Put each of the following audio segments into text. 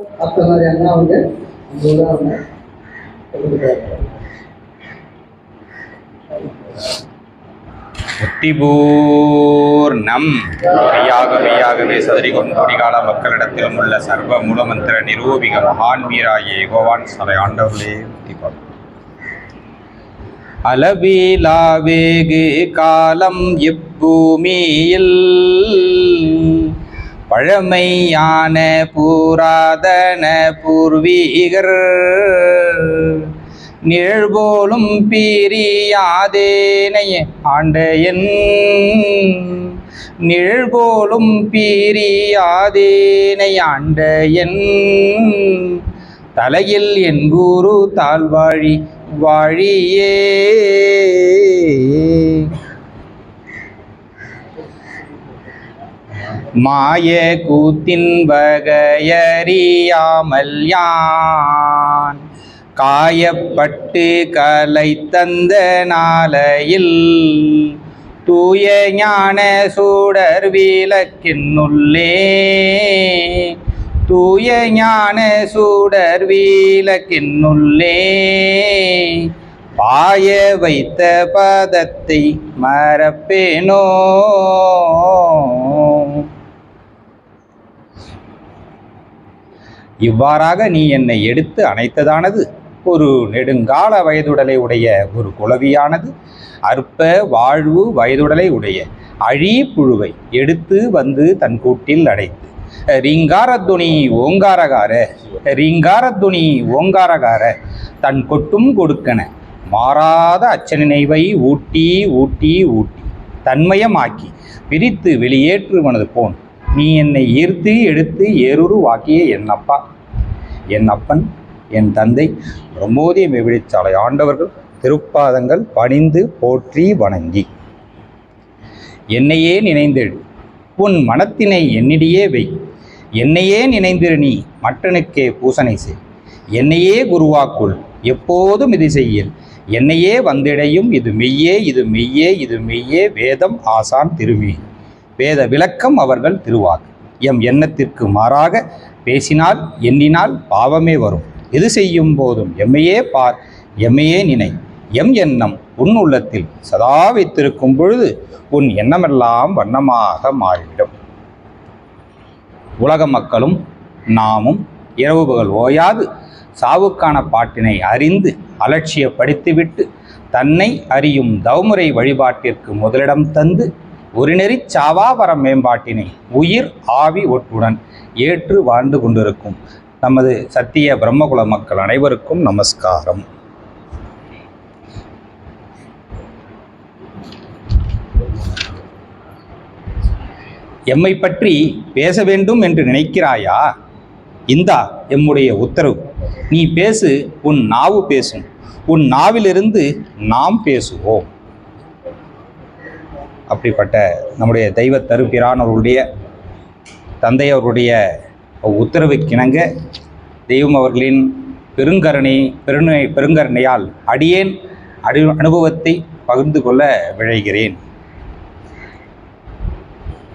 மற்ற மாதிரியான அவங்க அந்த உதாரணம் புத்திபூர்ணம் மெய்யாகவே சதறி கொடிகால மக்களிடத்திலும் உள்ள சர்வ மூலமந்திர நிரூபிக மகான் மீராயே கோவான் சலை ஆண்டவர்களே அளவிலாவேகு காலம் இப்பூமியில் பழமையான புராதன பூர்வீகர் நிழல்போலும் பிரியாதேனைய ஆண்டையன் நிழல்போலும் பிரியாதேனை ஆண்டையன் தலையில் என் குரு தாழ்வாழி வாழியே. மாய கூத்தின் வகையறியாமல் யான் காயப்பட்டு கலை தந்த நாளையில் தூய ஞான சூடர் விளக்கினுள்ளே தூய ஞான சூடர் விளக்கினுள்ளே பாய வைத்த பதத்தை மறப்பேனோ. இவ்வாறாக நீ என்னை எடுத்து அணைத்ததானது ஒரு நெடுங்கால வயதுடலை உடைய ஒரு குளவியானது அற்ப வாழ்வு வயதுடலை உடைய அழி புழுவை எடுத்து வந்து தன் கூட்டில் அடைத்து ரீங்காரத்துணி ஓங்காரகார ரீங்காரத்துணி ஓங்காரகார தன் கொட்டும் கொடுக்கன மாறாத அச்சநினைவை ஊட்டி ஊட்டி ஊட்டி தன்மயமாக்கி பிரித்து வெளியேற்றுவனது போன் நீ என்னை ஈர்த்து எடுத்து ஏறுருவாக்கிய என் அப்பா என் அப்பன் என் தந்தை பிரம்மோதிய மெவிழிச்சாலை ஆண்டவர்கள் திருப்பாதங்கள் பணிந்து போற்றி வணங்கி என்னையே நினைந்தெழு உன் மனத்தினை என்னிடையே வை என்னையே நினைந்திரு நீ மற்றனுக்கே பூசனை செய் என்னையே குருவாக்குள் எப்போதும் இது செய்யல் என்னையே வந்திடையும் இது மெய்யே இது மெய்யே இது மெய்யே வேதம் ஆசான் திருமே வேத விளக்கம் அவர்கள் திருவாக்கு எம் எண்ணத்திற்கு மாறாக பேசினால் எண்ணினால் பாவமே வரும் எது செய்யும் போதும் எம்மையே பார் எம்மையே நினை எம் எண்ணம் உன் உள்ளத்தில் சதா வைத்திருக்கும் பொழுது உன் எண்ணமெல்லாம் வண்ணமாக மாறிவிடும். உலக மக்களும் நாமும் இரவு பகல் ஓயாது சாவுக்கான பாட்டினை அறிந்து அலட்சியப்படுத்திவிட்டு தன்னை அறியும் தவமுறை வழிபாட்டிற்கு முதலிடம் தந்து ஒரு நெறி சாவாவர மேம்பாட்டினை உயிர் ஆவி ஒட்டுடன் ஏற்று வாழ்ந்து கொண்டிருக்கும் நமது சத்திய பிரம்மகுல மக்கள் அனைவருக்கும் நமஸ்காரம். எம்மை பற்றி பேச வேண்டும் என்று நினைக்கிறாயா? இந்தா எம்முடைய உத்தரவு. நீ பேசு, உன் நாவு பேசும். உன் நாவிலிருந்து நாம் பேசுவோம். அப்படிப்பட்ட நம்முடைய தெய்வ தருப்பிரானவருடைய தந்தையவருடைய உத்தரவுக்கிணங்க தெய்வம் அவர்களின் பெருங்கருணையால் அடியேன் அனுபவத்தை பகிர்ந்து கொள்ள விழைகிறேன்.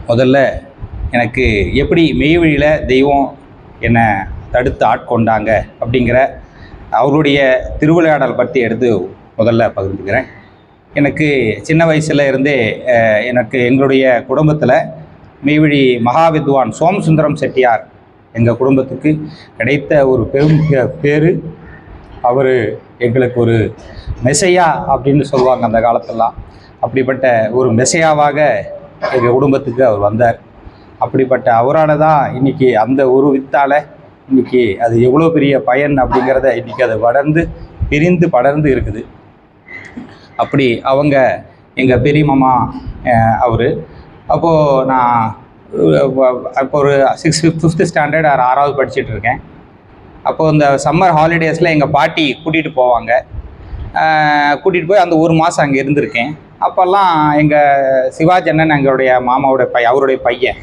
முதல்ல எனக்கு எப்படி மெய்வழியில் தெய்வம் என்னை தடுத்து ஆட்கொண்டாங்க அப்படிங்கிற அவருடைய திருவிளையாடல் பற்றி எடுத்து முதல்ல பகிர்ந்துக்கிறேன். எனக்கு சின்ன வயசில் இருந்தே எனக்கு எங்களுடைய குடும்பத்தில் மெய்வழி மகாவித்வான் சோமசுந்தரம் செட்டியார் எங்கள் குடும்பத்துக்கு கிடைத்த ஒரு பெரும் பேர். அவர் எங்களுக்கு ஒரு மெசையா அப்படின்னு சொல்லுவாங்க அந்த காலத்திலலாம். அப்படிப்பட்ட ஒரு மெசையாவாக எங்கள் குடும்பத்துக்கு அவர் வந்தார். அப்படிப்பட்ட அவரால் தான் இன்றைக்கி அந்த ஒரு வித்தால் இன்றைக்கி அது எவ்வளோ பெரிய பயன் அப்படிங்கிறத இன்றைக்கி அது பிரிந்து படர்ந்து இருக்குது. அப்படி அவங்க எங்கள் பெரிய மாமா அவர். அப்போது நான் அப்போ ஒரு 5th ஸ்டாண்டர்ட் 6வது படிச்சுட்ருக்கேன். அப்போது இந்த சம்மர் ஹாலிடேஸில் எங்கள் பாட்டி கூட்டிகிட்டு போவாங்க. கூட்டிகிட்டு போய் அந்த ஒரு மாதம் அங்கே இருந்திருக்கேன். அப்போல்லாம் எங்கள் சிவாஜி அண்ணன் எங்களுடைய மாமாவோட அவருடைய பையன்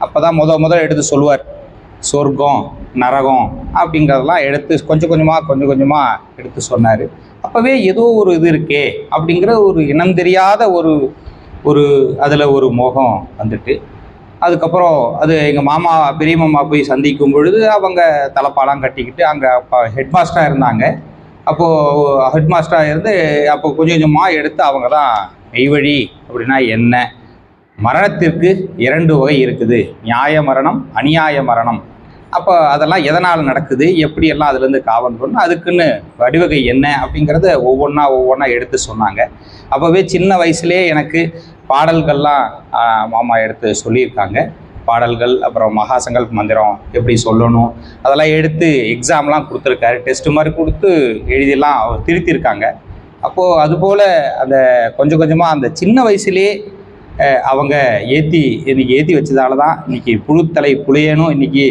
அப்போ தான் முதல் எடுத்து சொல்லுவார். சொர்க்கம் நரகம் அப்படிங்கிறதெல்லாம் எடுத்து கொஞ்சம் கொஞ்சமாக எடுத்து சொன்னார். அப்போவே ஏதோ ஒரு இது இருக்கே அப்படிங்கிற ஒரு இனம் தெரியாத ஒரு அதில் ஒரு மோகம் வந்துட்டு அதுக்கப்புறம் அது எங்கள் மாமா பெரிய மாமா போய் சந்திக்கும் பொழுது அவங்க தலைப்பாலாம் கட்டிக்கிட்டு அங்கே அப்போ ஹெட் மாஸ்டராக இருந்தாங்க. அப்போது ஹெட் மாஸ்டராக இருந்து அப்போ கொஞ்சம் கொஞ்சமாக எடுத்து அவங்க தான் மெய்வழி அப்படின்னா என்ன, மரணத்திற்கு 2 வகை இருக்குது, நியாய மரணம், அநியாய மரணம். அப்போ அதெல்லாம் எதனால் நடக்குது, எப்படியெல்லாம் அதுலேருந்து காவல் அதுக்குன்னு வடிவகை என்ன அப்படிங்கிறத ஒவ்வொன்றா எடுத்து சொன்னாங்க. அப்போவே சின்ன வயசுலேயே எனக்கு பாடல்கள்லாம் மாமா எடுத்து சொல்லியிருக்காங்க. பாடல்கள், அப்புறம் மகாசங்கல்ப மந்திரம் எப்படி சொல்லணும் அதெல்லாம் எடுத்து எக்ஸாம்லாம் கொடுத்துருக்காரு. டெஸ்ட்டு மாதிரி கொடுத்து எழுதியெல்லாம் அவர் திருத்தியிருக்காங்க. அப்போது அதுபோல் அந்த கொஞ்சம் கொஞ்சமாக அந்த சின்ன வயசுலேயே அவங்க இன்றைக்கி ஏற்றி வச்சதால தான் இன்றைக்கி புழுத்தலை புளியனும் இன்றைக்கி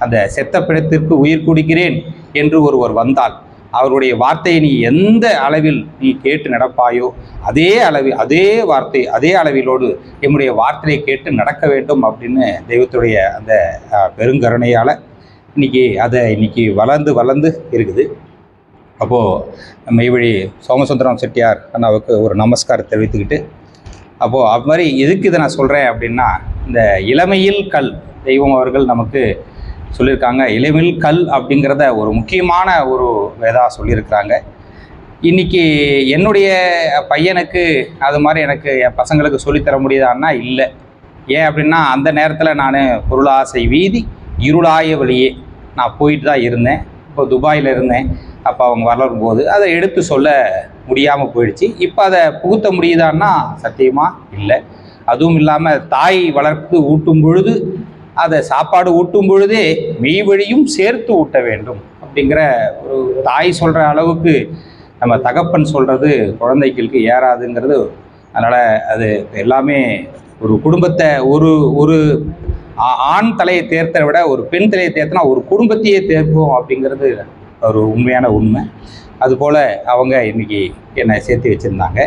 அந்த செத்த பிணத்திற்கு உயிர் குடிக்கிறேன் என்று ஒருவர் வந்தால் அவருடைய வார்த்தையை நீ எந்த அளவில் நீ கேட்டு நடப்பாயோ அதே அளவில் அதே வார்த்தை அதே அளவிலோடு என்னுடைய வார்த்தையை கேட்டு நடக்க வேண்டும் அப்படின்னு தெய்வத்துடைய அந்த பெருங்கருணையால் இன்னைக்கு வளர்ந்து இருக்குது. அப்போது மெய்வழி சோமசுந்தரம் செட்டியார் அண்ணாவுக்கு ஒரு நமஸ்காரம் தெரிவித்துக்கிட்டு, அப்போது அது மாதிரி எதுக்கு இதை நான் சொல்கிறேன் அப்படின்னா, இந்த இளமையில் கல் தெய்வம் அவர்கள் நமக்கு சொல்லியிருக்காங்க. இளமையில் கல் அப்படிங்கிறத ஒரு முக்கியமான ஒரு வேதா சொல்லியிருக்கிறாங்க. இன்றைக்கி என்னுடைய பையனுக்கு அது மாதிரி எனக்கு என் பசங்களுக்கு சொல்லித்தர முடியுதான்னா இல்லை. ஏன் அப்படின்னா, அந்த நேரத்தில் நான் பொருளாசை வீதி இருளாய வழியே நான் போயிட்டு தான் இருந்தேன். இப்போ துபாயில் இருந்தேன். அப்போ அவங்க வளரும்போது அதை எடுத்து சொல்ல முடியாமல் போயிடுச்சு. இப்போ அதை புகுத்த முடியுதான்னா சத்தியமாக இல்லை. அதுவும் இல்லாமல் தாய் வளர்த்து ஊட்டும் பொழுது அதை சாப்பாடு ஊட்டும் பொழுதே மெய்வழியும் சேர்த்து ஊட்ட வேண்டும் அப்படிங்கிற ஒரு தாய் சொல்கிற அளவுக்கு நம்ம தகப்பன் சொல்கிறது குழந்தைகளுக்கு ஏறாதுங்கிறது. அதனால் அது எல்லாமே ஒரு குடும்பத்தை ஒரு ஆண் தலையை தேர்த்ததை விட ஒரு பெண் தலையை தேர்த்தினா ஒரு குடும்பத்தையே தேர்ப்போம் அப்படிங்கிறது ஒரு உண்மையான உண்மை. அதுபோல் அவங்க இன்றைக்கி என்னை சேர்த்து வச்சுருந்தாங்க.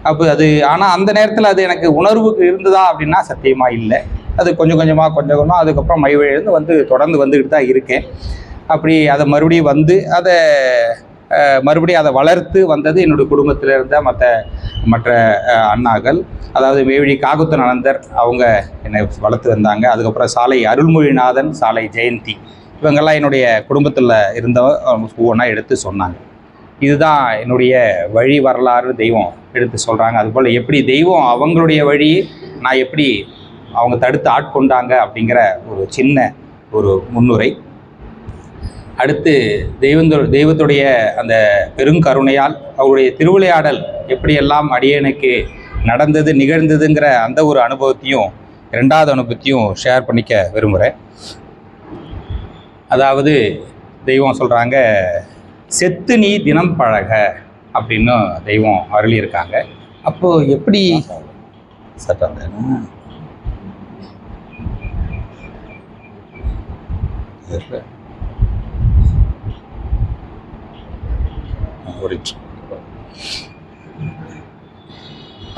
அப்போ அது ஆனால் அந்த நேரத்தில் அது எனக்கு உணர்வுக்கு இருந்ததா அப்படின்னா சத்தியமாக இல்லை. அது கொஞ்சம் கொஞ்சமாக அதுக்கப்புறம் மைவழியிலேருந்து தொடர்ந்து வந்துக்கிட்டு தான் இருக்கேன். அப்படி அதை மறுபடியும் அதை வளர்த்து வந்தது என்னுடைய குடும்பத்தில் இருந்த மற்ற அண்ணாக்கள். அதாவது மெய்வழி காகுத்தன் அனந்தர் அவங்க என்னை வளர்த்து வந்தாங்க. அதுக்கப்புறம் சாலை அருள்மொழிநாதன், சாலை ஜெயந்தி, இவங்கெல்லாம் என்னுடைய குடும்பத்தில் இருந்தவங்க ஒவ்வொன்றா எடுத்து சொன்னாங்க. இதுதான் என்னுடைய வழி வரலாறு தெய்வம் எடுத்து சொல்கிறாங்க. அதுபோல் எப்படி தெய்வம் அவங்களுடைய வழியை நான் எப்படி அவங்க தடுத்து ஆட்கொண்டாங்க அப்படிங்கிற ஒரு சின்ன ஒரு முன்னுரை. அடுத்து தெய்வத்துடைய அந்த பெருங்கருணையால் அவருடைய திருவிளையாடல் எப்படியெல்லாம் அடியனுக்கு நிகழ்ந்ததுங்கிற அந்த ஒரு அனுபவத்தையும் 2வது அனுபவத்தையும் ஷேர் பண்ணிக்க விரும்புகிறேன். அதாவது தெய்வம் சொல்கிறாங்க, செத்து நீ தினம் பழக அப்படின்னு தெய்வம் அருளியிருக்காங்க. அப்போது எப்படி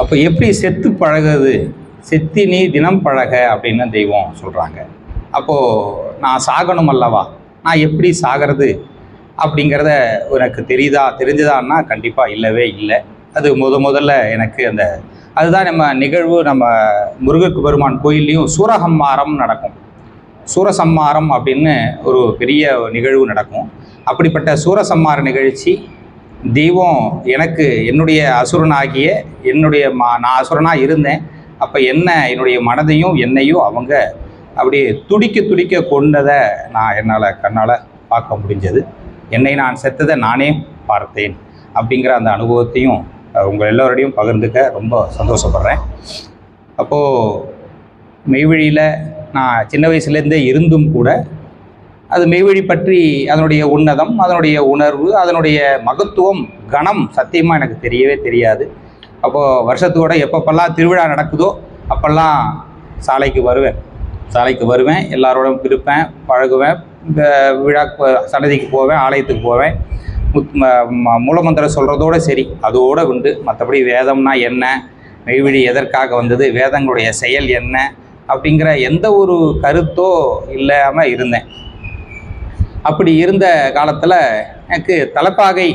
அப்போ எப்படி செத்து பழகுது, செத்தி நீ தினம் பழக அப்படின்னு தெய்வம் சொல்கிறாங்க. அப்போது நான் சாகணும் அல்லவா, நான் எப்படி சாகிறது அப்படிங்கிறத எனக்கு தெரிஞ்சதான்னா கண்டிப்பாக இல்லவே இல்லை. அது முதல்ல எனக்கு அதுதான் நம்ம நிகழ்வு. நம்ம முருகப் பெருமான் கோயில்லையும் சூரசம்மாரம் நடக்கும். சூரசம்மாரம் அப்படின்னு ஒரு பெரிய நிகழ்வு நடக்கும். அப்படிப்பட்ட சூரசம்மார நிகழ்ச்சி தெய்வம் எனக்கு என்னுடைய அசுரனாகிய நான் அசுரனாக இருந்தேன். அப்போ என்னுடைய மனதையும் என்னையும் அவங்க அப்படியே துடிக்க கொண்டதை என்னால் கண்ணால் பார்க்க முடிஞ்சது. என்னை நான் செத்ததை நானே பார்த்தேன் அப்படிங்கிற அந்த அனுபவத்தையும் உங்கள் எல்லோரோடையும் பகிர்ந்துக்க ரொம்ப சந்தோஷப்படுறேன். அப்போது மெய்வழியில் நான் சின்ன வயசுலேருந்தே இருந்தும் கூட அது மெய்வழி பற்றி அதனுடைய உன்னதம், அதனுடைய உணர்வு, அதனுடைய மகத்துவம், கணம் சத்தியமாக எனக்கு தெரியவே தெரியாது. அப்போது வருஷத்தோட எப்பப்பெல்லாம் திருவிழா நடக்குதோ அப்போல்லாம் சாலைக்கு வருவேன், எல்லாரோடும் இருப்பேன், பழகுவேன், விழா சன்னதிக்கு போவேன், ஆலயத்துக்கு போவேன். மூலமந்திரம் சொல்கிறதோடு சரி, அதோடு உண்டு. மற்றபடி வேதம்னா என்ன, மெய்வழி எதற்காக வந்தது, வேதங்களுடைய செயல் என்ன அப்படிங்கிற எந்த ஒரு கருத்தோ இல்லாமல் இருந்தேன். அப்படி இருந்த காலத்தில் எனக்கு தலைப்பாகை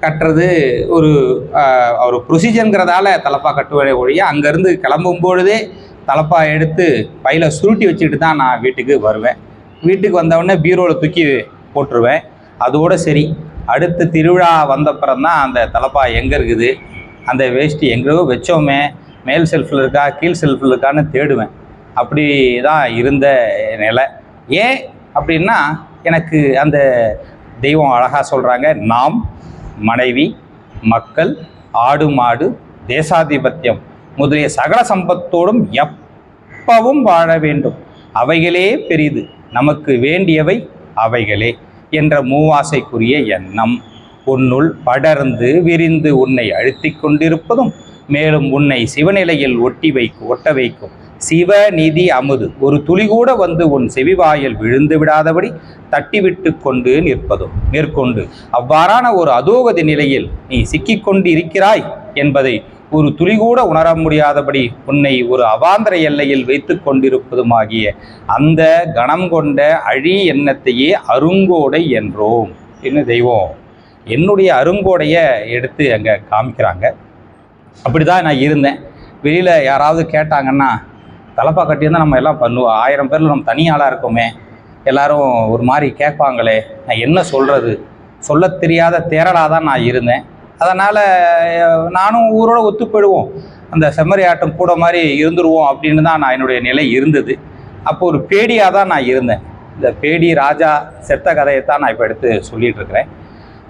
கட்டுறது ஒரு ப்ரொசீஜருங்கிறதால தலைப்பாக கட்டுவதே ஒழிய அங்கேருந்து கிளம்பும் பொழுதே தலப்பாக எடுத்து பையில் சுருட்டி வச்சுக்கிட்டு தான் நான் வீட்டுக்கு வருவேன். வீட்டுக்கு வந்தவுடனே பீரோவில் தூக்கி போட்டுருவேன். அதோடு சரி, அடுத்த திருவிழா வந்தப்புறம் தான் அந்த தலப்பா எங்கே இருக்குது, அந்த வேஷ்டி எங்கேயோ வச்சோமே, மேல் செல்ஃபில் இருக்கா கீழ் செல்ஃபில் இருக்கான்னு தேடுவேன். அப்படி தான் இருந்த நிலை. ஏன் அப்படின்னா, எனக்கு அந்த தெய்வம் அழகாக சொல்கிறாங்க, நாம் மனைவி மக்கள் ஆடு மாடு தேசாதிபத்தியம் முதலிய சகல சம்பத்தோடும் எப்பவும் வாழ வேண்டும், அவைகளே பெரிது, நமக்கு வேண்டியவை அவைகளே என்ற மூவாசைக்குரிய எண்ணம் உன்னுள் படர்ந்து விரிந்து உன்னை அழுத்தி கொண்டிருப்பதும், மேலும் உன்னை சிவநிலையில் ஒட்ட வைக்கும் சிவநிதி அமுது ஒரு துளி கூட வந்து உன் செவிவாயில் விழுந்து விடாதபடி தட்டிவிட்டு கொண்டு நிற்பதும் மேற்கொண்டு அவ்வாறான ஒரு அதோகதி நிலையில் நீ சிக்கிக்கொண்டு இருக்கிறாய் என்பதை ஒரு துளி கூட உணர முடியாதபடி உன்னை ஒரு அவாந்தர எல்லையில் வைத்து கொண்டிருப்பதுமாகிய அந்த கணம் கொண்ட அழி எண்ணத்தையே அருங்கோடை என்றோம். இன்னும் தெய்வம் என்னுடைய அருங்கோடையை எடுத்து அங்கே காமிக்கிறாங்க. அப்படி தான் நான் இருந்தேன். வெளியில் யாராவது கேட்டாங்கன்னா, தலப்பா கட்டியிருந்தால் நம்ம எல்லாம் பண்ணுவோம், 1000 பேரில் நம்ம தனியாளாக இருக்கோமே, எல்லாரும் ஒரு மாதிரி கேட்பாங்களே, நான் என்ன சொல்கிறது, சொல்ல தெரியாத தேரலாக தான் நான் இருந்தேன். அதனால் நானும் ஊரோடு ஒத்து போயிடுவோம், அந்த செம்மறி ஆட்டம் கூட மாதிரி இருந்துருவோம் அப்படின்னு தான் நான் என்னுடைய நிலை இருந்தது. அப்போ ஒரு பேடியாக தான் நான் இருந்தேன். இந்த பேடி ராஜா செத்த கதையை தான் நான் இப்போ எடுத்து சொல்லிகிட்டு இருக்கிறேன்.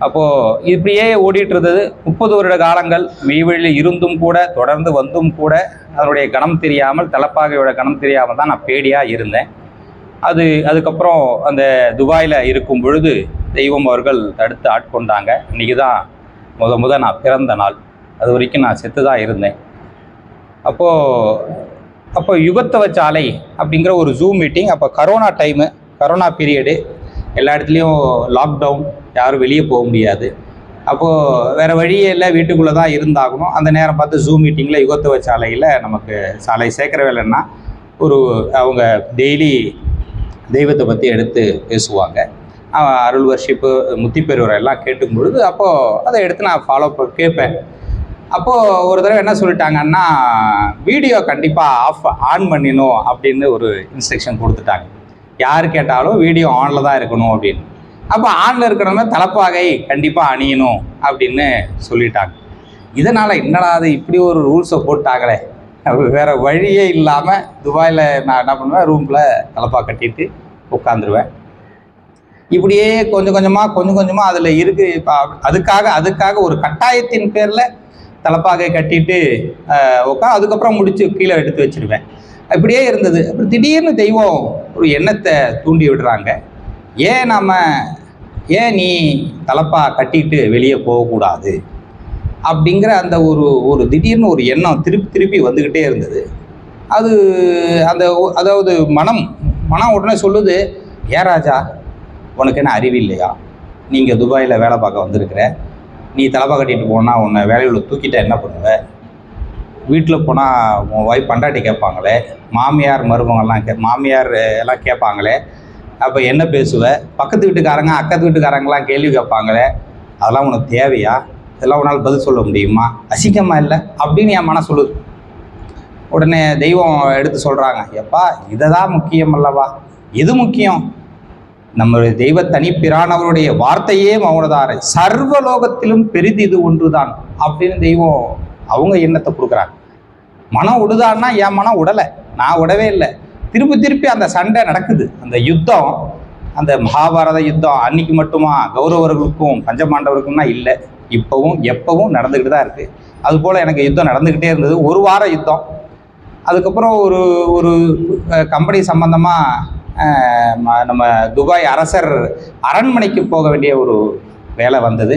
அப்போது இப்படியே ஓடிட்டு இருந்தது 30 வருட காலங்கள். மெய்வழியில் இருந்தும் கூட, தொடர்ந்து வந்தும் கூட, அதனுடைய கணம் தெரியாமல், தலப்பாகையோட கணம் தெரியாமல் தான் நான் பேடியாக இருந்தேன். அதுக்கப்புறம் அந்த துபாயில் இருக்கும் பொழுது தெய்வம் அவர்கள் தடுத்து ஆட்கொண்டாங்க. இன்றைக்கி தான் முத நான் பிறந்த நாள். அது வரைக்கும் நான் செத்து தான் இருந்தேன். அப்போ யுகத்தவ சாலை அப்படிங்கிற ஒரு ஜூம் மீட்டிங். அப்போ கரோனா பீரியடு, எல்லா இடத்துலையும் லாக்டவுன், யாரும் வெளியே போக முடியாது. அப்போது வேறு வழியே இல்லை, வீட்டுக்குள்ளே தான் இருந்தாகணும். அந்த நேரம் பார்த்து ஜூம் மீட்டிங்கில் யுகத்தவ சாலையில் நமக்கு சாலை சேர்க்குற வேலைன்னா அவங்க டெய்லி தெய்வத்தை பற்றி எடுத்து பேசுவாங்க. அருள் வர்ஷிப்பு, முத்தி பெறுவரை எல்லாம் கேட்டும் பொழுது அப்போது அதை எடுத்து நான் ஃபாலோ கேட்பேன். அப்போது ஒரு தடவை என்ன சொல்லிட்டாங்கன்னா, வீடியோ கண்டிப்பாக ஆன் பண்ணிடணும் அப்படின்னு ஒரு இன்ஸ்ட்ரக்ஷன் கொடுத்துட்டாங்க. யார் கேட்டாலும் வீடியோ ஆனில் தான் இருக்கணும் அப்படின்னு. அப்போ ஆனில் இருக்கிறவங்க தலப்பாகை கண்டிப்பாக அணியணும் அப்படின்னு சொல்லிட்டாங்க. இதனால் என்னடா அது இப்படி ஒரு ரூல்ஸை போட்டாங்களே, வேறு வழியே இல்லாமல் துபாயில் நான் என்ன பண்ணுவேன், ரூமில் தலப்பா கட்டிட்டு உட்காந்துருவேன். இப்படியே கொஞ்சம் கொஞ்சமாக அதில் இருக்குது. இப்போ அதுக்காக ஒரு கட்டாயத்தின் பேரில் தலப்பாகை கட்டிட்டு அதுக்கப்புறம் முடித்து கீழே எடுத்து வச்சுருவேன். இப்படியே இருந்தது. அப்புறம் திடீர்னு தெய்வம் ஒரு எண்ணத்தை தூண்டி விடுறாங்க. ஏன் நீ தலப்பா கட்டிட்டு வெளியே போகக்கூடாது அப்படிங்கிற அந்த ஒரு திடீர்னு ஒரு எண்ணம் திருப்பி வந்துக்கிட்டே இருந்தது. அதாவது மனம் உடனே சொல்லுது, ஏன் ராஜா, உனக்கு என்ன அறிவு இல்லையா? நீங்கள் துபாயில் வேலை பார்க்க வந்திருக்கிற, நீ தலப்பா கட்டிட்டு போனால் உன்னை வேலையில் தூக்கிட்ட என்ன பண்ணுவ? வீட்டில் போனால் உன் ஒய்ஃப் பண்டாட்டி கேட்பாங்களே, மாமியார் எல்லாம் கேட்பாங்களே, அப்போ என்ன பேசுவ? பக்கத்து வீட்டுக்காரங்க அக்கத்து வீட்டுக்காரங்களாம் கேள்வி கேட்பாங்களே, அதெல்லாம் உனக்கு தேவையா? இதெல்லாம் உன்னால் பதில் சொல்ல முடியுமா? அசிங்கமாக இல்லை அப்படின்னு என் மனம் சொல்லுது. உடனே தெய்வம் எடுத்து சொல்கிறாங்க, எப்பா இதை தான் முக்கியம் அல்லவா? எது முக்கியம்? நம்முடைய தெய்வ தனிப்பிரானவருடைய வார்த்தையே மௌனதாரை, சர்வலோகத்திலும் பெரிது இது ஒன்றுதான் அப்படின்னு தெய்வம் அவங்க எண்ணத்தை கொடுக்குறாங்க. மனம் விடுதான்னா என் மனம் விடலை, நான் விடவே இல்லை. திருப்பி அந்த சண்டை நடக்குது. அந்த யுத்தம், அந்த மகாபாரத யுத்தம் அன்னைக்கு மட்டுமா கௌரவர்களுக்கும் பஞ்சபாண்டவர்களுக்கும்னா இல்லை, இப்போவும் எப்பவும் நடந்துக்கிட்டு தான் இருக்குது. அதுபோல் எனக்கு யுத்தம் நடந்துக்கிட்டே இருந்தது. 1 வார யுத்தம். அதுக்கப்புறம் ஒரு கம்பெனி சம்பந்தமாக நம்ம துபாய் அரசர் அரண்மனைக்கு போக வேண்டிய ஒரு வேலை வந்தது.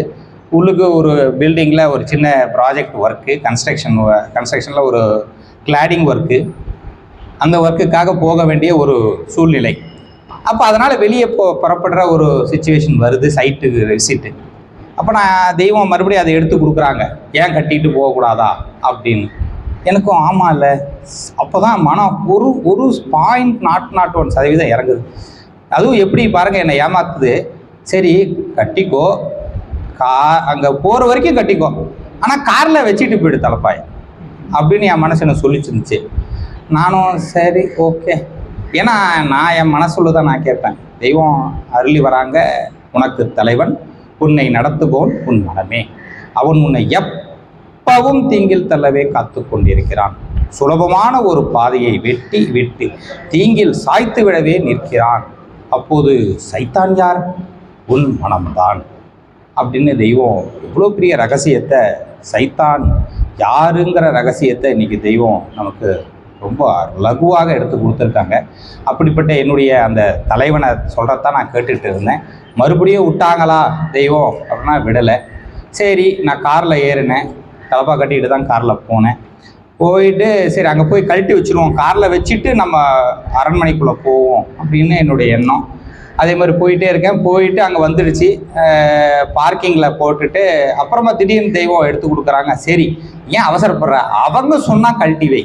உள்ளுக்கு ஒரு பில்டிங்கில் ஒரு சின்ன ப்ராஜெக்ட் ஒர்க்கு, கன்ஸ்ட்ரக்ஷனில் ஒரு கிளாடிங் ஒர்க்கு, அந்த ஒர்க்குக்காக போக வேண்டிய ஒரு சூழ்நிலை. அப்போ அதனால் வெளியே புறப்படுற ஒரு சுச்சுவேஷன் வருது, சைட்டுக்கு விசிட்டு. அப்போ நான் தெய்வம் மறுபடியும் அதை எடுத்து கொடுக்குறாங்க, ஏன் கட்டிட்டு போகக்கூடாதா அப்படின்னு. எனக்கும் ஆமாம் இல்லை. அப்போ தான் மனம் ஒரு 0.01% இறங்குது. அதுவும் எப்படி பாருங்கள், என்னை ஏமாத்துது. சரி கட்டிக்கோ, அங்கே போகிற வரைக்கும் கட்டிக்கோ, ஆனால் காரில் வச்சுட்டு போயிடு தலப்பாய் அப்படின்னு என் மனசு என்ன சொல்லிச்சு இருந்துச்சு. நானும் சரி ஓகே, ஏன்னா நான் என் மனசுல தான் நான் கேட்பேன். தெய்வம் அருளி வராங்க, உனக்கு தலைவன் உன்னை நடத்துபோன் உன் மனமே, அவன் உன்னை எப்பவும் தீங்கில் தள்ளவே காத்து கொண்டிருக்கிறான். சுலபமான ஒரு பாதையை வெட்டி விட்டு தீங்கில் சாய்த்து விடவே நிற்கிறான். அப்போது சைத்தான் யார்? உன் மனம்தான் அப்படின்னு தெய்வம் எவ்வளோ பெரிய ரகசியத்தை, சைத்தான் யாருங்கிற ரகசியத்தை இன்னைக்கு தெய்வம் நமக்கு ரொம்ப லகுவாக எடுத்து கொடுத்துருக்காங்க. அப்படிப்பட்ட என்னுடைய அந்த தலைவனை சொல்கிறதான் நான் கேட்டுட்டு இருந்தேன். மறுபடியும் விட்டாங்களா தெய்வம் அப்படின்னா விடலை. சரி, நான் காரில் ஏறினேன், தலப்பா கட்டிக்கிட்டு தான் காரில் போனேன். போயிட்டு சரி அங்கே போய் கழட்டி வச்சுருவோம், காரில் வச்சுட்டு நம்ம அரண்மனைக்குள்ளே போவோம் அப்படின்னு என்னுடைய எண்ணம். அதே மாதிரி போயிட்டே இருக்கேன். போயிட்டு அங்கே வந்துடுச்சு, பார்க்கிங்கில் போட்டுட்டு அப்புறமா திடீர்னு தெய்வம் எடுத்து கொடுக்குறாங்க. சரி, ஏன் அவசரப்படுற, அவங்க சொன்னால் கழட்டி வை,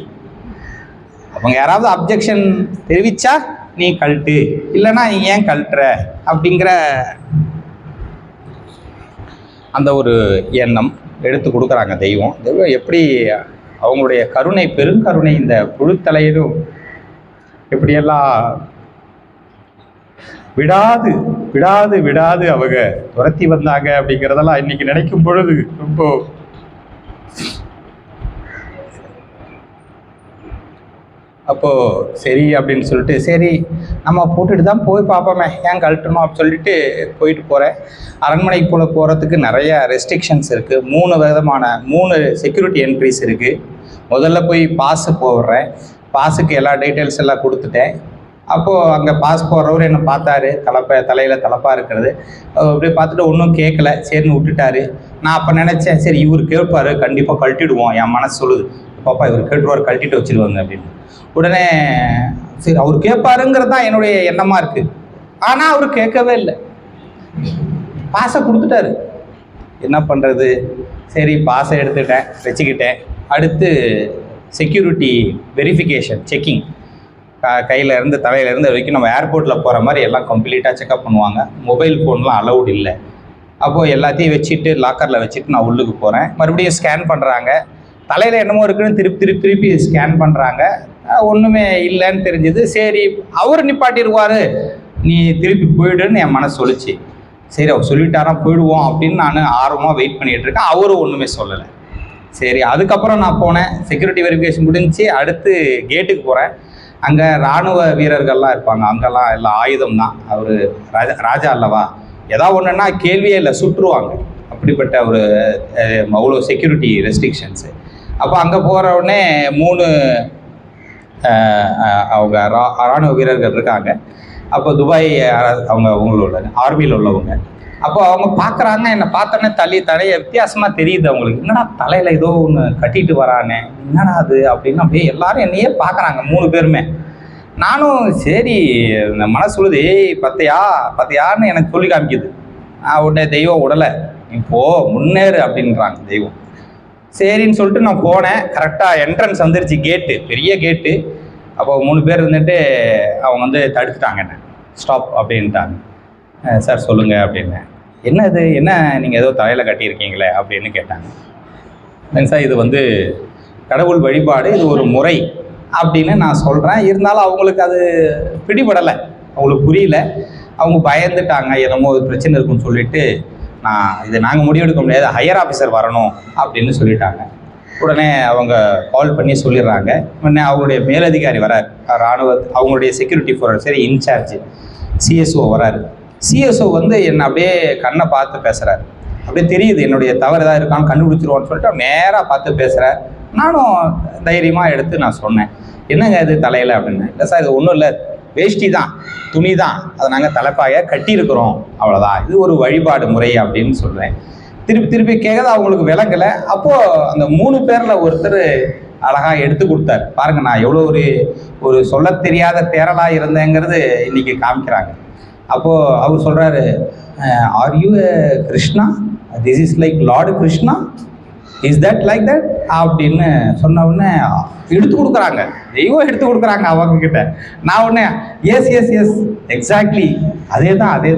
அவங்க யாராவது அப்ஜெக்ஷன் தெரிவித்தா நீ கழட்டு, இல்லைன்னா நீ ஏன் கழட்டுற அப்படிங்கிற அந்த ஒரு எண்ணம் எடுத்து கொடுக்குறாங்க தெய்வம். தெய்வம் எப்படி அவங்களுடைய கருணை, பெருங்கருணை இந்த புழுத்தலையிலும் எப்படியெல்லாம் விடாது விடாது விடாது அவங்க துரத்தி வந்தாங்க அப்படிங்கிறதெல்லாம் இன்னைக்கு நினைக்கும் பொழுது ரொம்ப அப்போது சரி அப்படின்னு சொல்லிட்டு சரி நம்ம போட்டுட்டு தான் போய் பார்ப்போமே, ஏன் கழட்டணும் அப்படின்னு சொல்லிட்டு போயிட்டு போகிறேன். அரண்மனைக்கு போகிறதுக்கு நிறைய ரெஸ்ட்ரிக்ஷன்ஸ் இருக்குது. 3 விதமான 3 செக்யூரிட்டி என்ட்ரிஸ் இருக்குது. முதல்ல போய் பாஸு போடுறேன். பாஸுக்கு எல்லா டீட்டெயில்ஸ் எல்லாம் கொடுத்துட்டேன். அப்போது அங்கே பாஸ் போடுறவர் என்னை பார்த்தாரு, தலையில் தலப்பாக இருக்கிறது. அப்படியே பார்த்துட்டு ஒன்றும் கேட்கல, சரின்னு விட்டுட்டாரு. நான் அப்போ நினச்சேன், சரி இவர் கேட்பார், கண்டிப்பாக கழட்டிடுவோம். என் மனசு சொல்லுது, பாப்பா இவர் கேட்டுருவார், கழட்டிட்டு வச்சுருவாங்க அப்படின்னு. உடனே சரி அவர் கேட்பாருங்கிறது தான் என்னுடைய எண்ணமாக இருக்குது. ஆனால் அவர் கேட்கவே இல்லை, பாஸை கொடுத்துட்டாரு. என்ன பண்ணுறது, சரி பாஸை எடுத்துட்டேன், வச்சுக்கிட்டேன். அடுத்து செக்யூரிட்டி வெரிஃபிகேஷன், செக்கிங், கையில் இருந்து தலையிலேருந்து வரைக்கும் நம்ம ஏர்போர்ட்டில் போகிற மாதிரி எல்லாம் கம்ப்ளீட்டாக செக்அப் பண்ணுவாங்க. மொபைல் ஃபோன்லாம் அலௌடு இல்லை. அப்போது எல்லாத்தையும் வச்சுட்டு லாக்கரில் வச்சுட்டு நான் உள்ளுக்கு போகிறேன். மறுபடியும் ஸ்கேன் பண்ணுறாங்க. தலையில் என்னமோ இருக்குன்னு திருப்பி ஸ்கேன் பண்ணுறாங்க. ஒன்றுமே இல்லைன்னு தெரிஞ்சுது. சரி அவர் நிப்பாட்டிடுவார், நீ திருப்பி போயிடுன்னு என் மனசு சொல்லிச்சு. சரி அவர் சொல்லிட்டாராம், போயிடுவோம் அப்படின்னு நான் ஆர்வமாக வெயிட் பண்ணிகிட்டு இருக்கேன். அவரும் ஒன்றுமே சொல்லலை. சரி அதுக்கப்புறம் நான் போனேன், செக்யூரிட்டி வெரிஃபிகேஷன் முடிஞ்சு அடுத்து கேட்டுக்கு போகிறேன். அங்கே இராணுவ வீரர்கள்லாம் இருப்பாங்க, அங்கெல்லாம் எல்லாம் ஆயுதம் தான். அவர் ராஜா அல்லவா, ஏதாவது ஒன்றுன்னா கேள்வியே இல்லை, சுற்றுவாங்க. அப்படிப்பட்ட ஒரு அவ்வளோ செக்யூரிட்டி ரெஸ்ட்ரிக்ஷன்ஸு. அப்போ அங்கே போகிற உடனே 3 அவங்க இராணுவ வீரர்கள் இருக்காங்க. அப்போ துபாய் அவங்களோட ஆர்மியில் உள்ளவங்க. அப்போ அவங்க பார்க்குறாங்க, என்னை பார்த்தோன்னே தலையை வித்தியாசமாக தெரியுது அவங்களுக்கு. என்னடா தலையில் ஏதோ ஒன்று கட்டிட்டு வரானே, என்னடா அது அப்படின்னு அப்படியே எல்லாரும் என்னையே பார்க்குறாங்க 3 பேருமே. நானும் சரி இந்த மனசு சொல்லுது, ஏய் பத்தையான்னு எனக்கு சொல்லி காமிக்குது. நான் உடனே தெய்வம் உடலை, நீ போ முன்னேறு அப்படின்றாங்க தெய்வம். சரின்னு சொல்லிட்டு நான் போனேன். கரெக்டாக என்ட்ரன்ஸ் வந்துருச்சு, கேட்டு, பெரிய கேட்டு. அப்போ 3 பேர் இருந்துட்டு அவங்க வந்து தடுத்துட்டாங்க, என்ன ஸ்டாப் அப்படின்ட்டாங்க. சார் சொல்லுங்கள் அப்படின்னு. என்ன இது, என்ன நீங்கள் ஏதோ தலையில் கட்டியிருக்கீங்களே அப்படின்னு கேட்டாங்க. சார் இது வந்து கடவுள் வழிபாடு, இது ஒரு முறை அப்படின்னு நான் சொல்கிறேன். இருந்தாலும் அவங்களுக்கு அது பிடிபடலை, அவங்களுக்கு புரியல. அவங்க பயந்துட்டாங்க, என்னமோ பிரச்சனை இருக்குன்னு சொல்லிட்டு இது நாங்கள் முடிவெடுக்க முடியாது, ஹையர் ஆஃபீஸர் வரணும் அப்படின்னு சொல்லிட்டாங்க. உடனே அவங்க கால் பண்ணி சொல்லிடுறாங்க. உடனே அவங்களுடைய மேலதிகாரி வரார், இராணுவ அவங்களுடைய செக்யூரிட்டி ஃபோர்ஸ் சரி இன்சார்ஜ் சிஎஸ்ஓ வராரு. சிஎஸ்ஓ வந்து என்னை அப்படியே கண்ணை பார்த்து பேசுகிறார். அப்படியே தெரியுது என்னுடைய தவறு ஏதாவது இருக்கான்னு கண்டுபிடிச்சிருவோன்னு சொல்லிட்டு நேராக பார்த்து பேசுகிறார். நானும் தைரியமாக எடுத்து நான் சொன்னேன், என்னங்க இது தலையில் அப்படின்னு. இல்லை சார் இது ஒன்றும் இல்லை, வேஷ்டி தான், துணி தான், அதை நாங்கள் தலைப்பாக கட்டியிருக்கிறோம், அவ்வளோதான், இது ஒரு வழிபாடு முறை அப்படின்னு சொல்கிறேன். திருப்பி கேட்காத அவங்களுக்கு விளங்கலை. அப்போது அந்த 3 பேரில் ஒருத்தர் அழகாக எடுத்து கொடுத்தாரு. பாருங்கள் நான் எவ்வளோ ஒரு சொல்ல தெரியாத தேரலாக இருந்தேங்கிறது இன்றைக்கி காமிக்கிறாங்க. அப்போது அவர் சொல்கிறாரு, are you Krishna, this is like Lord Krishna, is that like that அப்படின்னு சொன்ன உடனே எடுத்து கொடுக்குறாங்க, தெய்வம் எடுத்து கொடுக்குறாங்க அவங்கக்கிட்ட. நான் உடனே எஸ் எக்ஸாக்ட்லி அதே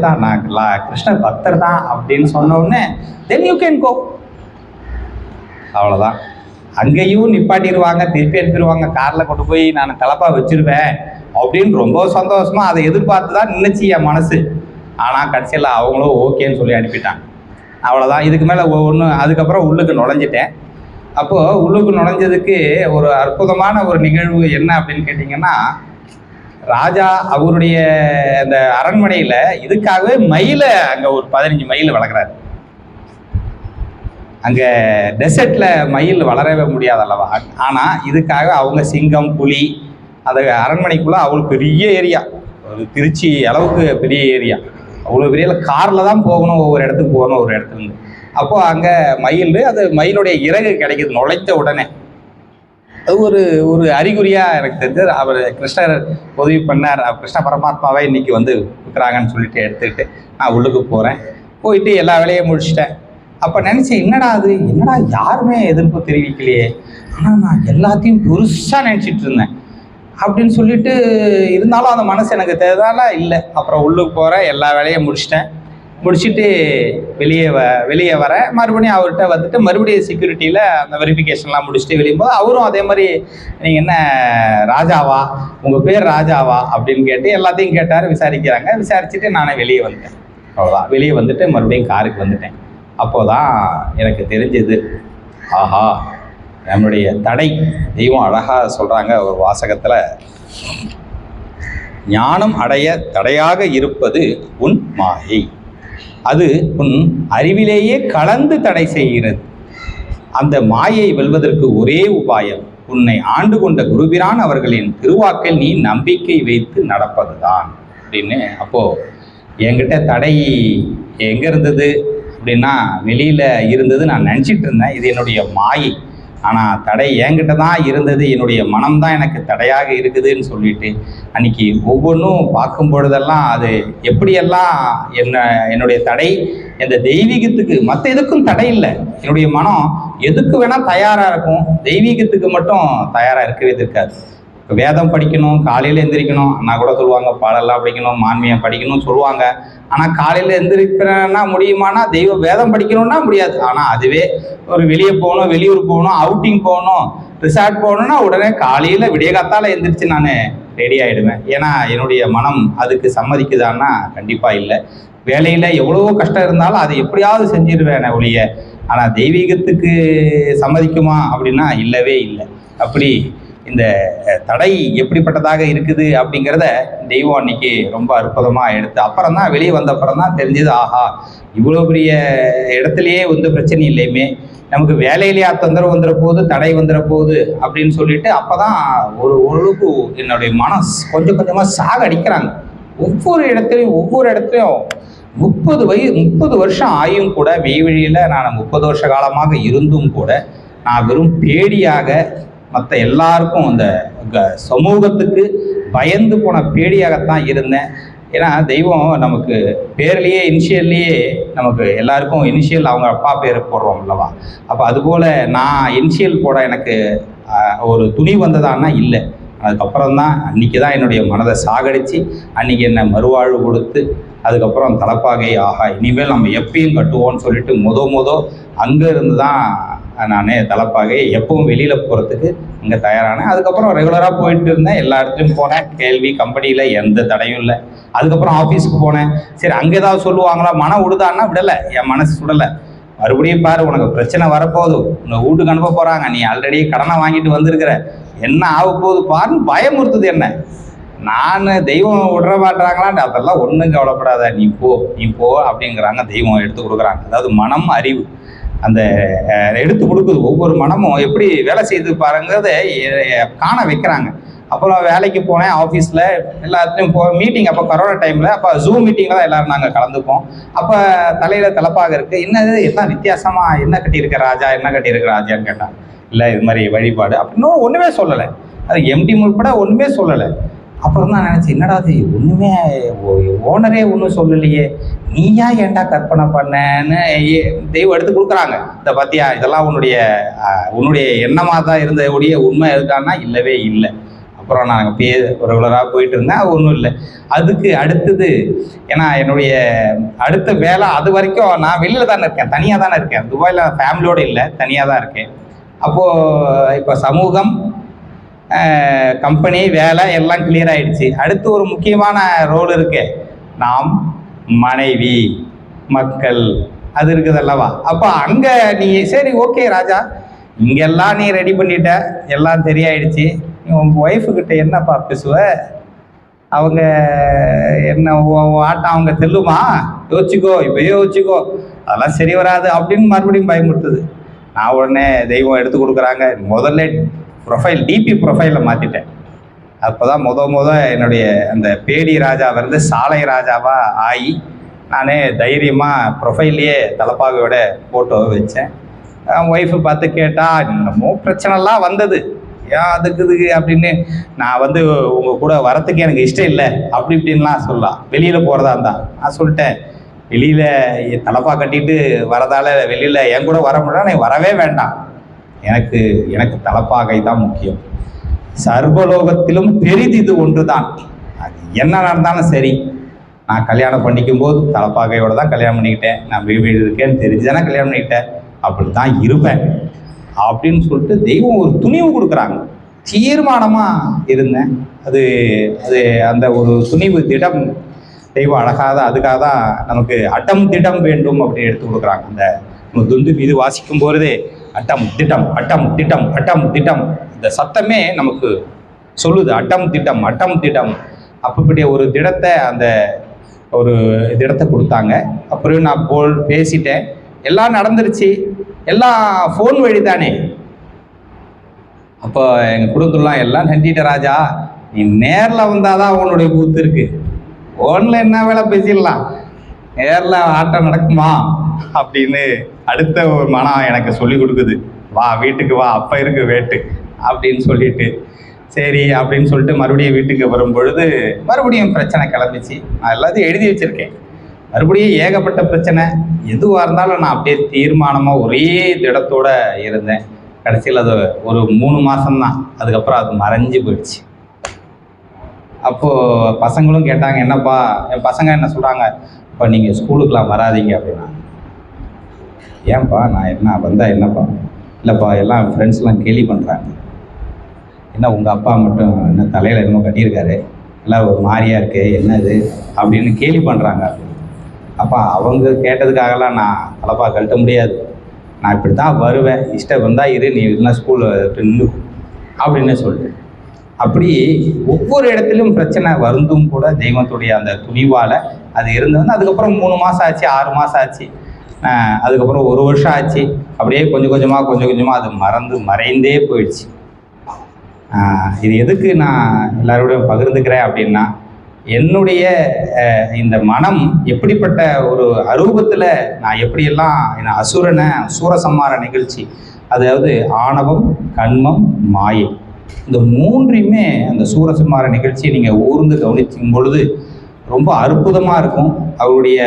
தான் நான் கிருஷ்ண பக்தர் தான் அப்படின்னு சொன்ன உடனே தென் யூ கேன் கோ, அவ்வளோதான். அங்கேயும் நிப்பாட்டிடுவாங்க, திருப்பி அனுப்பிடுவாங்க, காரில் கொண்டு போய் நான் தலப்பாக வச்சிருவேன் அப்படின்னு ரொம்ப சந்தோஷமாக அதை எதிர்பார்த்து தான் நின்றுச்சு என் மனசு. ஆனால் கடைசியில் அவங்களும் ஓகேன்னு சொல்லி அனுப்பிட்டாங்க. அவ்வளோதான், இதுக்கு மேலே ஒன்று. அதுக்கப்புறம் உள்ளுக்கு நுழைஞ்சிட்டேன். அப்போது உள்ளுக்கு நுழைஞ்சதுக்கு ஒரு அற்புதமான ஒரு நிகழ்வு என்ன அப்படின்னு கேட்டிங்கன்னா, ராஜா அவருடைய அந்த அரண்மனையில் இதுக்காகவே மயிலை அங்கே ஒரு 15 மயில் வளர்க்குறாரு. அங்கே டெசர்ட்டில் மயில் வளரவே முடியாது அல்லவா. ஆனால் இதுக்காக அவங்க சிங்கம், புலி, அது அரண்மனைக்குள்ளே அவ்வளோ பெரிய ஏரியா, ஒரு திருச்சி அளவுக்கு பெரிய ஏரியா, அவ்வளோ பெரிய காரில் தான் போகணும், ஒவ்வொரு இடத்துக்கு போகணும் ஒரு இடத்துலேருந்து. அப்போது அங்கே மயில், அது மயிலுடைய இறகு கிடைக்கிது நுழைத்த உடனே. அது ஒரு ஒரு அறிகுறியாக எனக்கு தெரிஞ்சது. அவர் கிருஷ்ணர் உதவி பண்ணார், கிருஷ்ண பரமாத்மாவை இன்றைக்கி வந்து இருக்கிறாங்கன்னு சொல்லிட்டு எடுத்துக்கிட்டு நான் உள்ளுக்கு போகிறேன். போயிட்டு எல்லா வேலையும் முடிச்சிட்டேன். அப்போ நினச்சேன், என்னடா யாருமே எதிர்ப்பு தெரிவிக்கலையே, ஆனால் நான் எல்லாத்தையும் பெருசாக நினச்சிட்டு இருந்தேன் அப்படின்னு சொல்லிட்டு. இருந்தாலும் அந்த மனசு எனக்கு தேவைதால இல்லை. அப்புறம் உள்ளுக்கு போகிறேன், எல்லா வேலையும் முடிச்சுட்டு வெளியே வர மறுபடியும் அவர்கிட்ட வந்துட்டு மறுபடியும் செக்யூரிட்டியில் அந்த வெரிஃபிகேஷன்லாம் முடிச்சுட்டு வெளியும்போது அவரும் அதே மாதிரி, நீங்கள் என்ன ராஜாவா, உங்கள் பேர் ராஜாவா அப்படின்னு கேட்டு எல்லாத்தையும் கேட்டார், விசாரிக்கிறாங்க. விசாரிச்சுட்டு நானே வெளியே வந்துட்டேன். அவ்வளோதான், வெளியே வந்துட்டு மறுபடியும் காருக்கு வந்துட்டேன். அப்போதான் எனக்கு தெரிஞ்சது, ஆஹா நம்மளுடைய தடை. தெய்வம் அழகாக சொல்கிறாங்க ஒரு வாசகத்தில், ஞானம் அடைய தடையாக இருப்பது உன் மாயை, அது உன் அறிவிலேயே கலந்து தடை செய்கிறது. அந்த மாயை வெல்வதற்கு ஒரே உபாயம் உன்னை ஆண்டு கொண்ட குருபிரான் அவர்களின் திருவாக்கில் நீ நம்பிக்கை வைத்து நடப்பதுதான் அப்படின்னு. அப்போது என்கிட்ட தடை எங்கே இருந்தது அப்படின்னா, வெளியில் இருந்தது. நான் நினச்சிட்டு இருந்தேன் இது என்னுடைய மாயை, ஆனால் தடை என்கிட்ட தான் இருந்தது, என்னுடைய மனம்தான் எனக்கு தடையாக இருக்குதுன்னு சொல்லிட்டு அன்றைக்கி ஒவ்வொன்றும் பார்க்கும் பொழுதெல்லாம் அது எப்படியெல்லாம் என்னுடைய தடை இந்த தெய்வீகத்துக்கு, மற்ற எதுக்கும் தடை இல்லை. என்னுடைய மனம் எதுக்கு வேணால் தயாராக இருக்கும், தெய்வீகத்துக்கு மட்டும் தயாராக இருக்கவே இருக்காது. இப்போ வேதம் படிக்கணும், காலையில் எந்திரிக்கணும், அண்ணா கூட சொல்லுவாங்க, பாடலாம் படிக்கணும், மான்மியம் படிக்கணும்னு சொல்லுவாங்க. ஆனால் காலையில் எந்திரிக்கிறேன்னா முடியுமானா, தெய்வம் வேதம் படிக்கணும்னா முடியாது. ஆனால் அதுவே ஒரு வெளியே போகணும், வெளியூர் போகணும், அவுட்டிங் போகணும், ரிசார்ட் போகணுன்னா உடனே காலையில் விடிய காத்தால எந்திரிச்சு நான் ரெடி ஆகிடுவேன். ஏன்னா என்னுடைய மனம் அதுக்கு சம்மதிக்குதான்னா கண்டிப்பாக இல்லை. வேலையில் எவ்வளோ கஷ்டம் இருந்தாலும் அதை எப்படியாவது செஞ்சிருவேன் ஒழிய, ஆனால் தெய்வீகத்துக்கு சம்மதிக்குமா அப்படின்னா இல்லவே இல்லை. அப்படி இந்த தடை எப்படிப்பட்டதாக இருக்குது அப்படிங்கிறத தெய்வம் அன்னைக்கு ரொம்ப அற்புதமாக எடுத்து, அப்புறம் தான் வெளியே வந்த அப்புறம் தான் தெரிஞ்சது, ஆஹா இவ்வளோ பெரிய இடத்துலையே வந்து பிரச்சனை இல்லையுமே, நமக்கு வேலையிலேயே தொந்தரவு வந்துட போகுது, தடை வந்துட போகுது அப்படின்னு சொல்லிட்டு அப்போ தான் ஓரளவுக்கு என்னுடைய மனம் கொஞ்சம் கொஞ்சமாக சாக அடிக்கிறாங்க. ஒவ்வொரு இடத்துலையும் 30 வருஷம் ஆயும் கூட மெய்வழியில் நான் 30 வருஷ காலமாக இருந்தும் கூட நான் வெறும் பேடியாக, மற்ற எல்லாருக்கும் அந்த சமூகத்துக்கு பயந்து போன பேடியாகத்தான் இருந்தேன். ஏன்னா தெய்வம் நமக்கு பேர்லேயே இனிஷியல்லையே நமக்கு எல்லாருக்கும் இனிஷியல் அவங்க அப்பா பேர் போடுறோம் அல்லவா. அப்போ அதுபோல் நான் இனிஷியல் போட எனக்கு ஒரு துணி வந்ததான்னா இல்லை. அதுக்கப்புறம் தான் அன்றைக்கி தான் என்னுடைய மனதை சாகடித்து அன்றைக்கி என்னை மறுவாழ்வு கொடுத்து அதுக்கப்புறம் தலப்பாகை, ஆஹா இனிமேல் நம்ம எப்பயும் கட்டுவோம்னு சொல்லிட்டு அங்கே இருந்து தான் நான் தலப்பாகை எப்பவும் வெளியில் போகிறதுக்கு இங்கே தயாரானேன். அதுக்கப்புறம் ரெகுலராக போயிட்டு இருந்தேன், எல்லா இடத்துலையும் போனேன். கேள்வி கம்பெனியில் எந்த தடையும் இல்லை. அதுக்கப்புறம் ஆஃபீஸுக்கு போனேன். சரி அங்கே ஏதாவது சொல்லுவாங்களா, மனம் விடுதான்னா விடலை, என் மனசு சுடலை. மறுபடியும் பாரு, உனக்கு பிரச்சனை வரப்போகுது, உங்கள் வீட்டுக்கு அனுப்ப போகிறாங்க, நீ ஆல்ரெடி கடனை வாங்கிட்டு வந்திருக்கிற, என்ன ஆக போகுது பாருன்னு பயமுறுத்துது என்ன. நான் தெய்வம் விடுற மாட்டுறாங்களான், அதெல்லாம் ஒன்றும் கவலைப்படாத, நீ போ அப்படிங்கிறாங்க. தெய்வம் எடுத்து கொடுக்குறாங்க. அதாவது மனம், அறிவு அந்த எடுத்து கொடுக்குது. ஒவ்வொரு மனமும் எப்படி வேலை செய்து பாருங்கிறத காண வைக்கிறாங்க. அப்புறம் வேலைக்கு போனேன், ஆஃபீஸில் எல்லாத்துலேயும் மீட்டிங். அப்போ கொரோனா டைமில், அப்போ ஜூம் மீட்டிங்கில் தான் எல்லோரும் நாங்கள் கலந்துப்போம். அப்போ தலையில் தலப்பாக இருக்குது. என்னது எல்லாம் வித்தியாசமாக, என்ன கட்டியிருக்க ராஜான்னு கேட்டாங்க. இல்லை இது மாதிரி வழிபாடு அப்படின்னு ஒன்றுமே சொல்லலை. அது எம்டி உட்பட ஒன்றுமே சொல்லலை. அப்புறம் தான் நினச்சி, என்னடா அது ஒன்றுமே ஓனரே ஒன்றும் சொல்லலையே, நீயா ஏன்டா கற்பனை பண்ணேன்னு தெய்வம் எடுத்து கொடுக்குறாங்க. இந்த பார்த்தியா, இதெல்லாம் உன்னுடைய எண்ணமாக தான் இருந்த ஒழிய உண்மை இருக்கான்னா இல்லவே இல்லை. அப்புறம் நான் ரெகுலராக போயிட்டு இருந்தேன், அது ஒன்றும் இல்லை. அதுக்கு அடுத்தது, ஏன்னா என்னுடைய அடுத்த வேலை அது வரைக்கும் நான் வெளியில் தானே இருக்கேன், தனியாக தானே இருக்கேன். துபாயில் ஃபேமிலியோடு இல்லை, தனியாக தான் இருக்கேன். அப்போது இப்போ சமூகம், கம்பெனி, வேலை எல்லாம் கிளியர் ஆயிடுச்சு. அடுத்து ஒரு முக்கியமான ரோல் இருக்கு, நாம், மனைவி, மக்கள், அது இருக்குது அல்லவா? அப்போ அங்கே நீ சரி ஓகே ராஜா, இங்கெல்லாம் நீ ரெடி பண்ணிட்ட, எல்லாம் சரியாயிடுச்சு, நீ உங்கள் ஒய்ஃபுக்கிட்ட என்னப்பா பேசுவ? அவங்க என்ன ஆட்டம் அவங்க செல்லுமா? யோசிச்சுக்கோ, இப்போயே யோசிச்சுக்கோ, அதெல்லாம் சரி வராது அப்படின்னு மறுபடியும் பயமுறுத்துது. நான் உடனே தெய்வம் எடுத்து கொடுக்குறாங்க, முதல்ல டிபி ப்ரொஃபைலை மாற்றிட்டேன். அப்போ தான் என்னுடைய அந்த பேடி ராஜாவிலிருந்து சாலை ராஜாவாக ஆகி நானே தைரியமாக ப்ரொஃபைல்லையே தலப்பாகையோட ஃபோட்டோவை வச்சேன். ஒய்ஃபு பார்த்து கேட்டால், என்னமோ பிரச்சனைலாம் வந்தது, ஏன் அதுக்கு அப்படின்னு. நான் உங்கள் கூட வரத்துக்கு எனக்கு இஷ்டம் இல்லை அப்படி இப்படின்லாம் சொல்லலாம். வெளியில் போகிறதா இருந்தால் நான் சொல்லிட்டேன், வெளியில் தலப்பா கட்டிட்டு வரதால் வெளியில் என் கூட வர முடியல, நீ வரவே வேண்டாம், எனக்கு தலப்பாகை தான் முக்கியம். சர்வலோகத்திலும் பெரிது இது ஒன்று தான். அது என்ன நடந்தாலும் சரி, நான் கல்யாணம் பண்ணிக்கும் போது தலப்பாகையோடு தான் கல்யாணம் பண்ணிக்கிட்டேன், நான் வீடு இருக்கேன்னு தெரிஞ்சுதானே கல்யாணம் பண்ணிக்கிட்டேன், அப்படி தான் இருப்பேன் அப்படின்னு சொல்லிட்டு தெய்வம் ஒரு துணிவு கொடுக்குறாங்க. தீர்மானமாக இருந்தேன். அது அது அந்த ஒரு துணிவு திடம் தெய்வம் அழகாக தான், அதுக்காக தான் நமக்கு அட்டம் திடம் வேண்டும் அப்படின்னு எடுத்து கொடுக்குறாங்க. அந்த நம்ம துந்து மீது வாசிக்கும் போதே அட்டம் திட்டம் அட்டம் திட்டம் அட்டம் திட்டம், இந்த சத்தமே நமக்கு சொல்லுது அட்டம் திட்டம் அட்டம் திட்டம். அப்படிப்பட்ட ஒரு திடத்தை, அந்த ஒரு திடத்தை கொடுத்தாங்க. அப்புறம் நான் பேசிட்டேன், எல்லாம் நடந்துருச்சு, எல்லாம் ஃபோன் வழி தானே. அப்போ எங்கள் குடும்பத்துலாம் எல்லாம் செஞ்சிட்ட ராஜா, நீ நேரில் வந்தால் தான் உன்னுடைய கூத்து இருக்குது, ஃபோனில் என்ன வேலை பேசிடலாம், நேரில் ஆட்டம் நடக்குமா அப்படின்னு அடுத்த ஒரு மனம் எனக்கு சொல்லி கொடுக்குது. வா வீட்டுக்கு வா, அப்போ இருக்கு வேட்டு அப்படின்னு சொல்லிட்டு, சரி அப்படின்னு சொல்லிட்டு மறுபடியும் வீட்டுக்கு வரும் பொழுது மறுபடியும் பிரச்சனை கிளம்பிச்சு. நான் எல்லாத்தையும் எழுதி வச்சுருக்கேன். மறுபடியும் ஏகப்பட்ட பிரச்சனை. எதுவாக இருந்தாலும் நான் அப்படியே தீர்மானமாக ஒரே திடத்தோடு இருந்தேன். கடைசியில் அது ஒரு 3 மாதம்தான், அதுக்கப்புறம் அது மறைஞ்சு போயிடுச்சு. அப்போது பசங்களும் கேட்டாங்க, என்னப்பா, என் பசங்க என்ன சொல்கிறாங்க, இப்போ நீங்கள் ஸ்கூலுக்கெலாம் வராதீங்க அப்படின்னா. ஏன்ப்பா, நான் என்ன வந்தால் என்னப்பா? இல்லைப்பா, எல்லாம் ஃப்ரெண்ட்ஸ்லாம் கேலி பண்ணுறாங்க, என்ன உங்கள் அப்பா மட்டும் என்ன தலையில் என்னமோ கட்டியிருக்காரு, எல்லாம் ஒரு மாதிரியாக இருக்கு, என்னது அப்படின்னு கேலி பண்ணுறாங்க. அப்பா, அவங்க கேட்டதுக்காகலாம் நான் தலப்பா கழட்ட முடியாது, நான் இப்படி தான் வருவேன், இஷ்டம் வந்தால் இரு, நீ இல்லைன்னா ஸ்கூலில் நின்று அப்படின்னு சொல்லிட்டு. அப்படி ஒவ்வொரு இடத்துலையும் பிரச்சனை வருந்தும் கூட தெய்வத்துடைய அந்த துணிவால் அது இருந்தது. அதுக்கப்புறம் 3 மாதம் ஆச்சு, 6 மாதம் ஆச்சு, அதுக்கப்புறம் 1 வருஷம் ஆச்சு. அப்படியே கொஞ்சம் கொஞ்சமாக அது மறைந்தே போயிடுச்சு. இது எதுக்கு நான் எல்லாரோடையும் பகிர்ந்துக்கிறேன் அப்படின்னா, என்னுடைய இந்த மனம் எப்படிப்பட்ட ஒரு அரூபத்தில் நான் எப்படியெல்லாம் அசுரனை சூரசம்மார நிகழ்ச்சி, அதாவது ஆணவம், கண்மம், மாயை, இந்த 3யுமே அந்த சூரசம்மார நிகழ்ச்சியை நீங்கள் ஊர்ந்து கவனிக்கும் பொழுது ரொம்ப அற்புதமாக இருக்கும். அவருடைய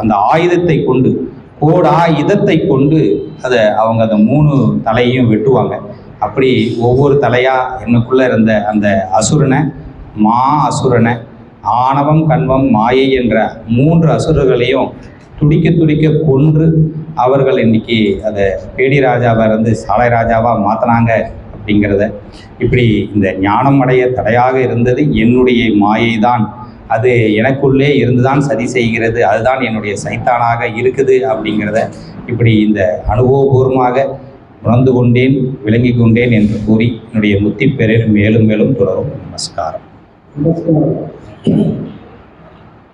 அந்த ஆயுதத்தை கொண்டு, கோடாயுதத்தை கொண்டு அவங்க அந்த 3 தலையையும் வெட்டுவாங்க. அப்படி ஒவ்வொரு தலையாக எனக்குள்ளே இருந்த அந்த அசுரனை, அசுரனை, ஆணவம், கண்மம், மாயை என்ற 3 அசுரர்களையும் துடிக்க கொன்று அவர்கள் இன்னைக்கு அதை பேடி ராஜாவை சாலை ராஜாவாக மாற்றினாங்க அப்படிங்கிறத. இப்படி இந்த ஞானம் அடைய தடையாக இருந்தது என்னுடைய மாயை தான், அது எனக்குள்ளே இருந்துதான் சதி செய்கிறது, அதுதான் என்னுடைய சைத்தானாக இருக்குது அப்படிங்கிறத இப்படி இந்த அனுபவபூர்வமாக உணர்ந்து கொண்டேன், விளங்கி கொண்டேன் என்று கூறி என்னுடைய முத்தி பெற மேலும் மேலும் தொடரும். நமஸ்காரம்.